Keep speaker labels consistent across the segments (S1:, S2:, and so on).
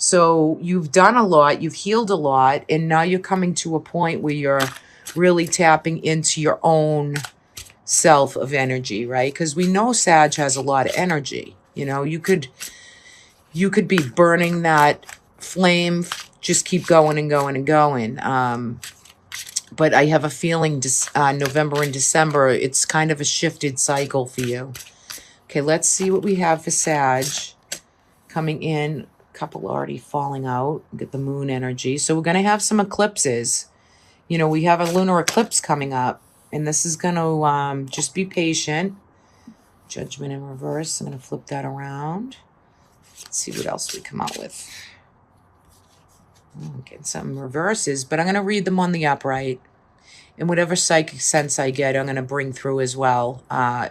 S1: So you've done a lot, you've healed a lot, and now you're coming to a point where you're really tapping into your own self of energy, right? Because we know Sag has a lot of energy. You know, you could be burning that flame, just keep going and going and going. But I have a feeling November and December, it's kind of a shifted cycle for you. Okay, let's see what we have for Sag coming in. A couple already falling out. Get the moon energy. So we're going to have some eclipses. You know, we have a lunar eclipse coming up, and this is going to just be patient. Judgment in reverse. I'm going to flip that around. Let's see what else we come out with. I'm getting some reverses, but I'm going to read them on the upright. And whatever psychic sense I get, I'm going to bring through as well,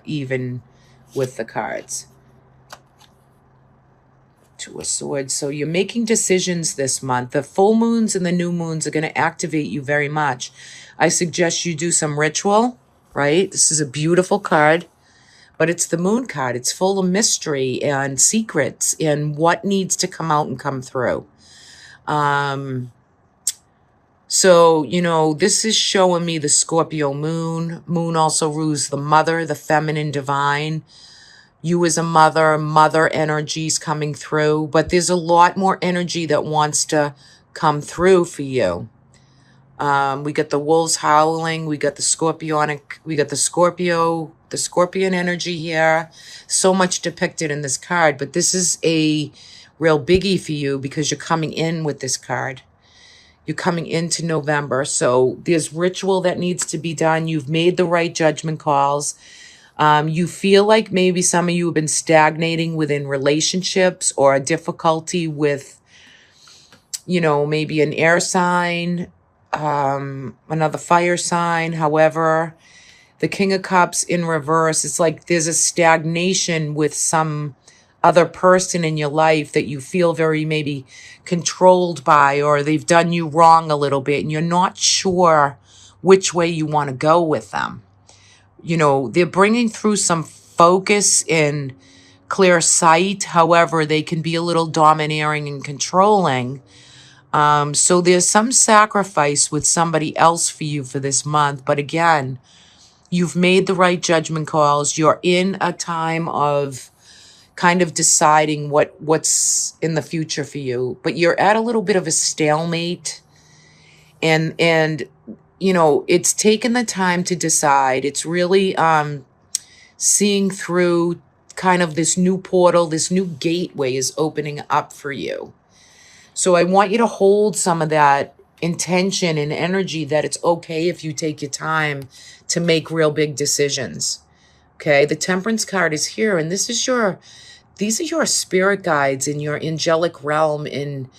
S1: even with the cards. Two of Swords. So you're making decisions this month. The full moons and the new moons are going to activate you very much. I suggest you do some ritual, right? This is a beautiful card, but it's the moon card. It's full of mystery and secrets and what needs to come out and come through. So, you know, this is showing me the Scorpio moon. Moon also rules the mother, the feminine divine. You as a mother energies coming through, but there's a lot more energy that wants to come through for you. We got the wolves howling. We got the scorpion energy here. So much depicted in this card, but this is a real biggie for you because you're coming in with this card. You're coming into November. So there's ritual that needs to be done. You've made the right judgment calls. You feel like maybe some of you have been stagnating within relationships or a difficulty with, you know, maybe an air sign, another fire sign. However, the King of Cups in reverse, it's like there's a stagnation with some other person in your life that you feel very maybe controlled by, or they've done you wrong a little bit and you're not sure which way you want to go with them. You know, they're bringing through some focus and clear sight. However, they can be a little domineering and controlling. So there's some sacrifice with somebody else for you for this month. But again, you've made the right judgment calls. You're in a time of kind of deciding what's in the future for you. But you're at a little bit of a stalemate. And you know, it's taken the time to decide. It's really seeing through kind of this new portal, this new gateway is opening up for you. So I want you to hold some of that intention and energy that it's okay if you take your time to make real big decisions. Okay, the Temperance card is here, and these are your spirit guides in your angelic realm, and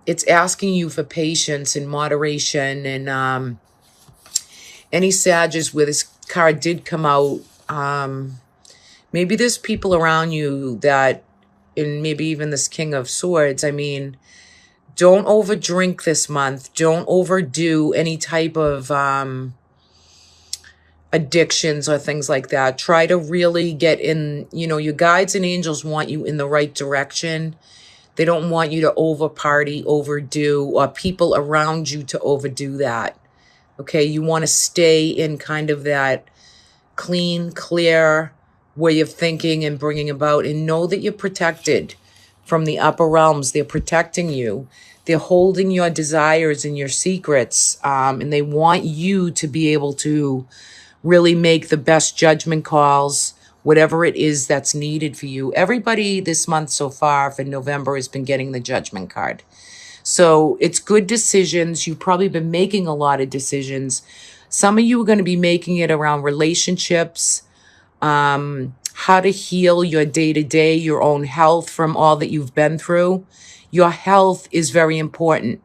S1: it's asking you for patience and moderation. And any Sages where this card did come out, maybe there's people around you that, and maybe even this King of Swords, I mean, don't overdrink this month. Don't overdo any type of addictions or things like that. Try to really get in, you know, your guides and angels want you in the right direction. They don't want you to over party, overdo, or people around you to overdo that. Okay, you want to stay in kind of that clean, clear way of thinking and bringing about, and know that you're protected from the upper realms. They're protecting you. They're holding your desires and your secrets, and they want you to be able to really make the best judgment calls, whatever it is that's needed for you. Everybody this month so far for November has been getting the Judgment card. So it's good decisions. You've probably been making a lot of decisions. Some of you are going to be making it around relationships, how to heal your day-to-day, your own health from all that you've been through. Your health is very important.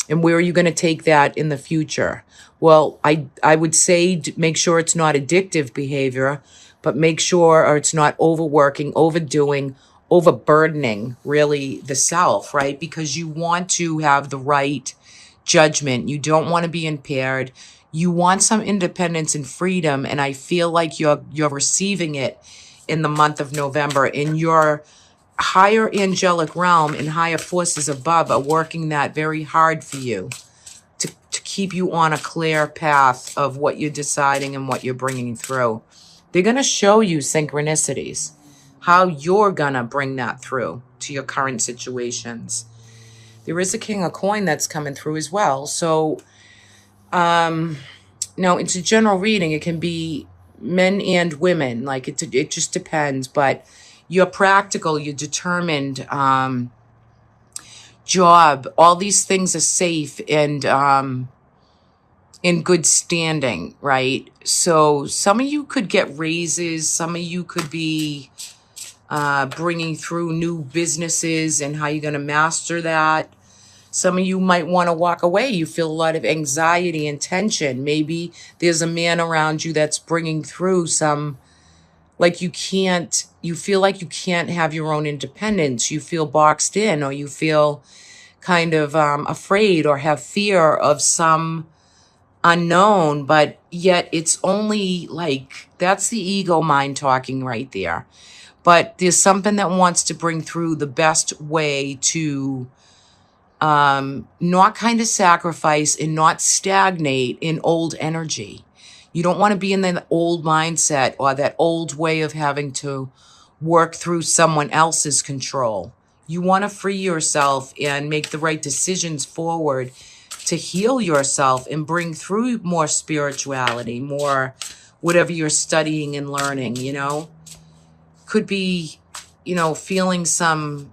S1: And where are you going to take that in the future? Well, I would say make sure it's not addictive behavior, but make sure or it's not overworking, overdoing, overburdening really the self, right? Because you want to have the right judgment. You don't want to be impaired. You want some independence and freedom. And I feel like you're receiving it in the month of November, and you're higher angelic realm and higher forces above are working that very hard for you to keep you on a clear path of what you're deciding and what you're bringing through. They're going to show you synchronicities, how you're going to bring that through to your current situations. There is a King of Coin that's coming through as well. So, no, it's a general reading. It can be men and women. Like it just depends. But you're practical, you're determined, job, all these things are safe and in good standing, right? So some of you could get raises. Some of you could be bringing through new businesses and how you're going to master that. Some of you might want to walk away. You feel a lot of anxiety and tension. Maybe there's a man around you that's bringing through some, like you feel like you can't have your own independence. You feel boxed in, or you feel kind of afraid or have fear of some unknown, but yet it's only like, that's the ego mind talking right there. But there's something that wants to bring through the best way to not kind of sacrifice and not stagnate in old energy. You don't want to be in the old mindset or that old way of having to work through someone else's control. You want to free yourself and make the right decisions forward to heal yourself and bring through more spirituality, more whatever you're studying and learning, you know. Could be, you know, feeling some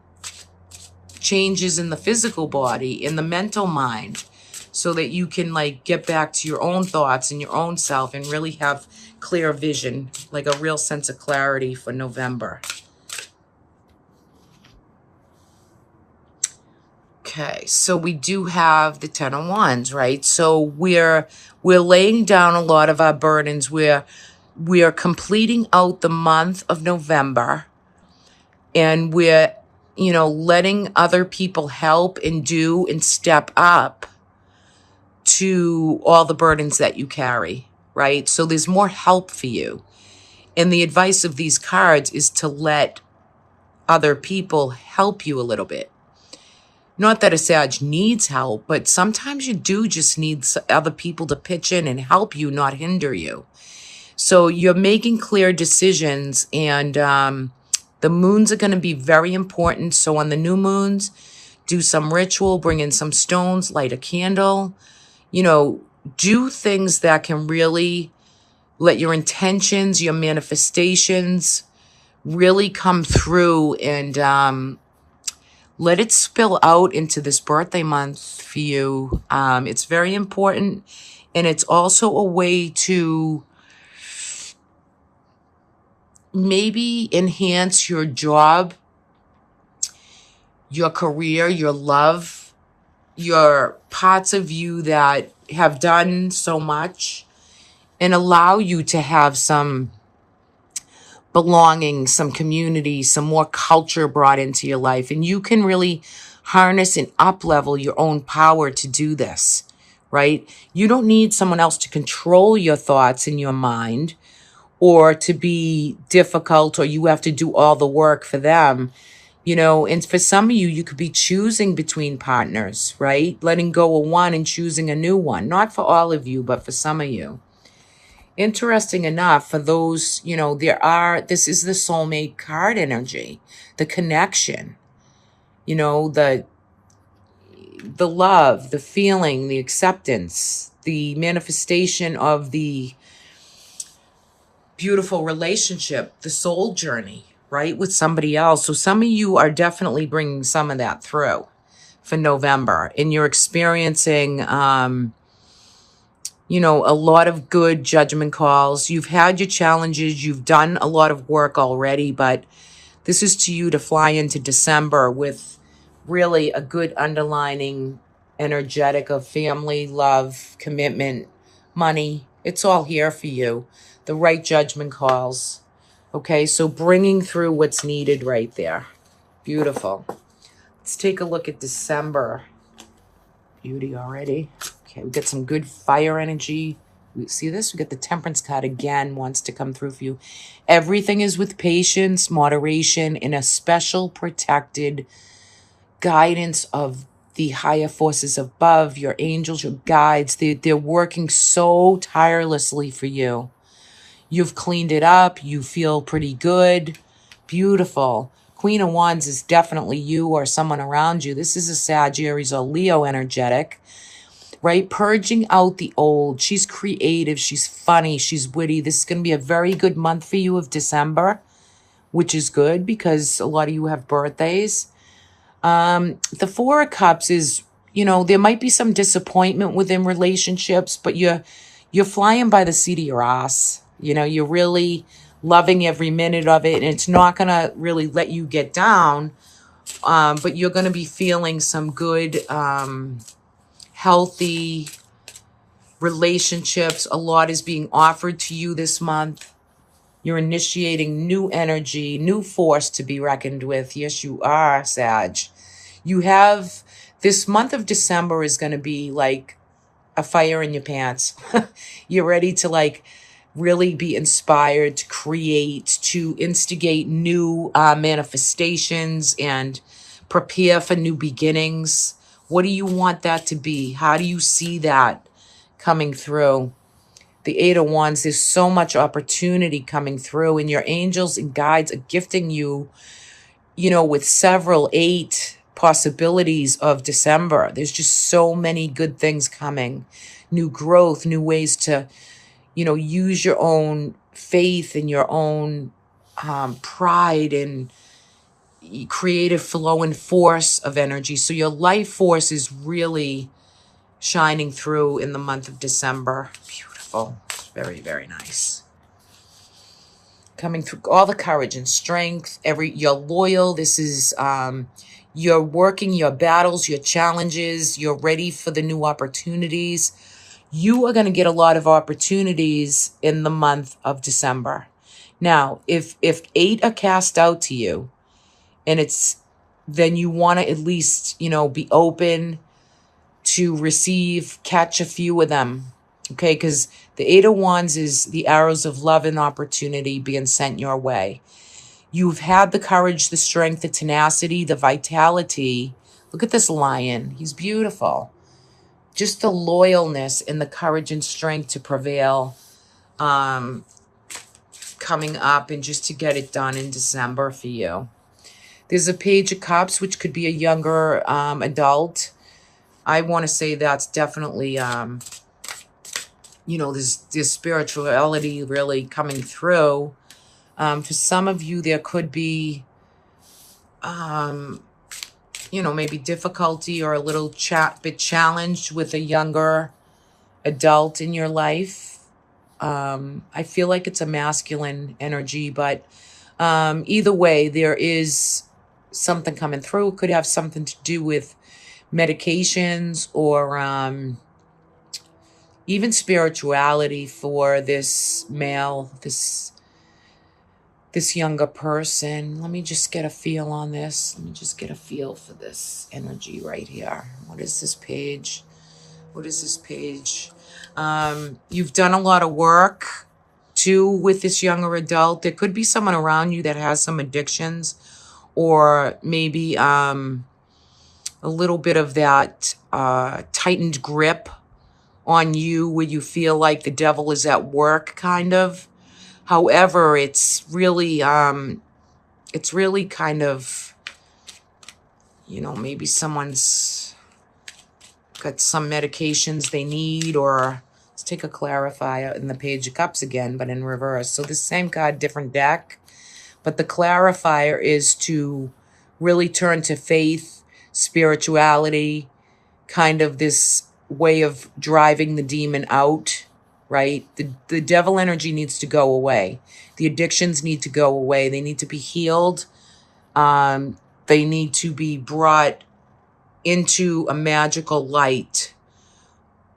S1: changes in the physical body, in the mental mind, so that you can like get back to your own thoughts and your own self and really have clear vision, like a real sense of clarity for November. Okay, so we do have the 10 of Wands, right? So we're laying down a lot of our burdens. We are completing out the month of November, and we're, you know, letting other people help and do and step up to all the burdens that you carry, right? So there's more help for you. And the advice of these cards is to let other people help you a little bit. Not that a Sag needs help, but sometimes you do just need other people to pitch in and help you, not hinder you. So you're making clear decisions, and the moons are going to be very important. So on the new moons, do some ritual, bring in some stones, light a candle, you know, do things that can really let your intentions, your manifestations really come through, and let it spill out into this birthday month for you. It's very important. And it's also a way to maybe enhance your job, your career, your love, your parts of you that have done so much, and allow you to have some belonging, some community, some more culture brought into your life. And you can really harness and up-level your own power to do this, right? You don't need someone else to control your thoughts in your mind, or to be difficult, or you have to do all the work for them, you know. And for some of you, you could be choosing between partners, right? Letting go of one and choosing a new one. Not for all of you, but for some of you. Interesting enough, for those, you know, this is the soulmate card energy, the connection, you know, the love, the feeling, the acceptance, the manifestation of the beautiful relationship, the soul journey, right, with somebody else. So some of you are definitely bringing some of that through for November, and you're experiencing, you know, a lot of good judgment calls. You've had your challenges. You've done a lot of work already, but this is to you to fly into December with really a good underlining energetic of family, love, commitment, money. It's all here for you. The right judgment calls. Okay, so bringing through what's needed right there. Beautiful. Let's take a look at December. Beauty already. Okay, we got some good fire energy See this? We get the Temperance card again, wants to come through for you. Everything is with patience, moderation, and a special protected guidance of the higher forces above, your angels, your guides. They're working so tirelessly for you. You've cleaned it up. You feel pretty good. Beautiful. Queen of Wands is definitely you or someone around you. This is a Sagittarius or Leo energetic, right? Purging out the old. She's creative. She's funny. She's witty. This is going to be a very good month for you of December, which is good because a lot of you have birthdays. The Four of Cups is, there might be some disappointment within relationships, but you're flying by the seat of your ass. You're really loving every minute of it, and it's not going to really let you get down. But you're going to be feeling some good, healthy relationships. A lot is being offered to you this month. You're initiating new energy, new force to be reckoned with. Yes, you are, Sag. You have, this month of December is going to be like a fire in your pants. You're ready to really be inspired to create, to instigate new manifestations and prepare for new beginnings. What do you want that to be? How do you see that coming through? The Eight of Wands, there's so much opportunity coming through, and your angels and guides are gifting you, with several 8 possibilities of December. There's just so many good things coming. New growth, new ways to, use your own faith and your own pride and creative flow and force of energy. So your life force is really shining through in the month of December. Beautiful. Very, very nice. Coming through all the courage and strength. You're loyal. This is you're working your battles, your challenges. You're ready for the new opportunities. You are going to get a lot of opportunities in the month of December. Now, if 8 are cast out to you, and then you want to at least, be open to catch a few of them. Okay, because the Eight of Wands is the arrows of love and opportunity being sent your way. You've had the courage, the strength, the tenacity, the vitality. Look at this lion. He's beautiful. Just the loyalness and the courage and strength to prevail coming up and just to get it done in December for you. There's a Page of Cups, which could be a younger adult. I want to say that's definitely, this spirituality really coming through. For some of you, there could be, maybe difficulty or a little bit challenged with a younger adult in your life. I feel like it's a masculine energy, but either way, there is something coming through. It could have something to do with medications or even spirituality for this male, this younger person. Let me just get a feel on this. Let me just get a feel for this energy right here. What is this page? What is this page? You've done a lot of work too with this younger adult. There could be someone around you that has some addictions, or maybe a little bit of that tightened grip on you where you feel like the devil is at work, kind of. However, it's really kind of, maybe someone's got some medications they need, or let's take a clarifier in the Page of Cups again, but in reverse. So the same card, different deck, but the clarifier is to really turn to faith, spirituality, kind of this way of driving the demon out, right? The devil energy needs to go away. The addictions need to go away. They need to be healed. They need to be brought into a magical light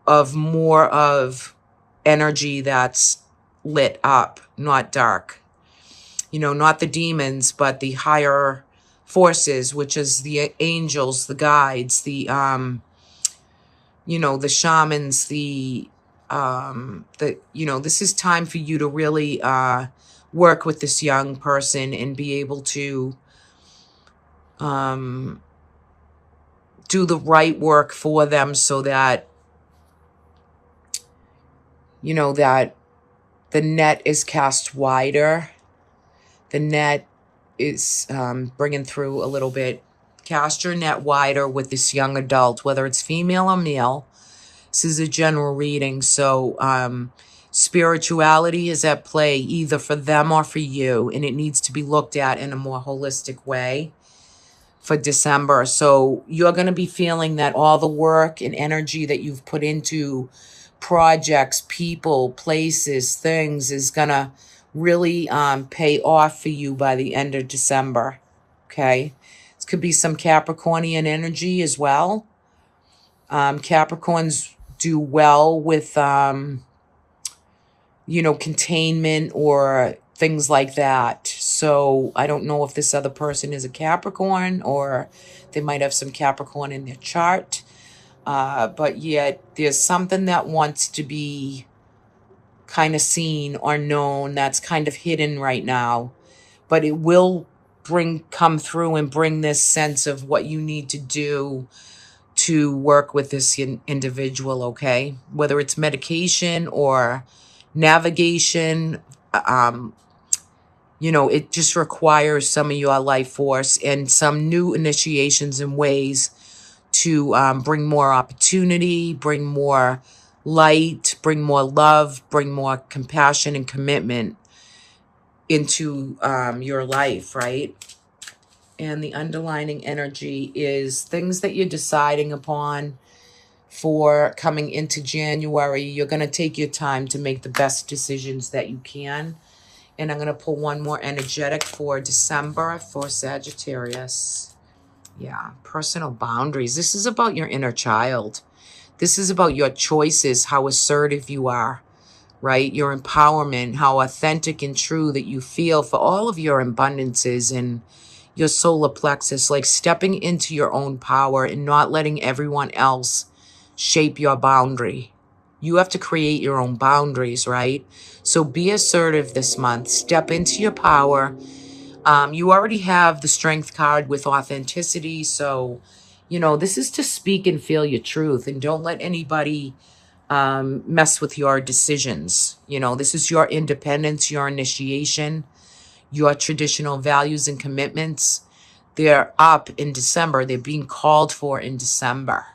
S1: of more of energy that's lit up, not dark. Not the demons, but the higher forces, which is the angels, the guides, the the shamans, the this is time for you to really work with this young person and be able to do the right work for them so that, that the net is cast wider. The net is bringing through a little bit. Cast your net wider with this young adult, whether it's female or male. This is a general reading, so spirituality is at play either for them or for you, and it needs to be looked at in a more holistic way for December. So you're going to be feeling that all the work and energy that you've put into projects, people, places, things is going to really pay off for you by the end of December. Okay? This could be some Capricornian energy as well. Capricorns do well with, containment or things like that. So I don't know if this other person is a Capricorn or they might have some Capricorn in their chart. But yet there's something that wants to be kind of seen or known that's kind of hidden right now. But it will come through and bring this sense of what you need to do to work with this individual, okay? Whether it's medication or navigation, it just requires some of your life force and some new initiations and ways to bring more opportunity, bring more light, bring more love, bring more compassion and commitment into your life, right? And the underlining energy is things that you're deciding upon for coming into January. You're going to take your time to make the best decisions that you can. And I'm going to pull one more energetic for December for Sagittarius. Yeah, personal boundaries. This is about your inner child. This is about your choices, how assertive you are, right? Your empowerment, how authentic and true that you feel for all of your abundances and your solar plexus, like stepping into your own power and not letting everyone else shape your boundary. You have to create your own boundaries, right? So be assertive this month. Step into your power. You already have the Strength card with authenticity. So, this is to speak and feel your truth. And don't let anybody mess with your decisions. This is your independence, your initiation, your traditional values and commitments. They're up in December. They're being called for in December.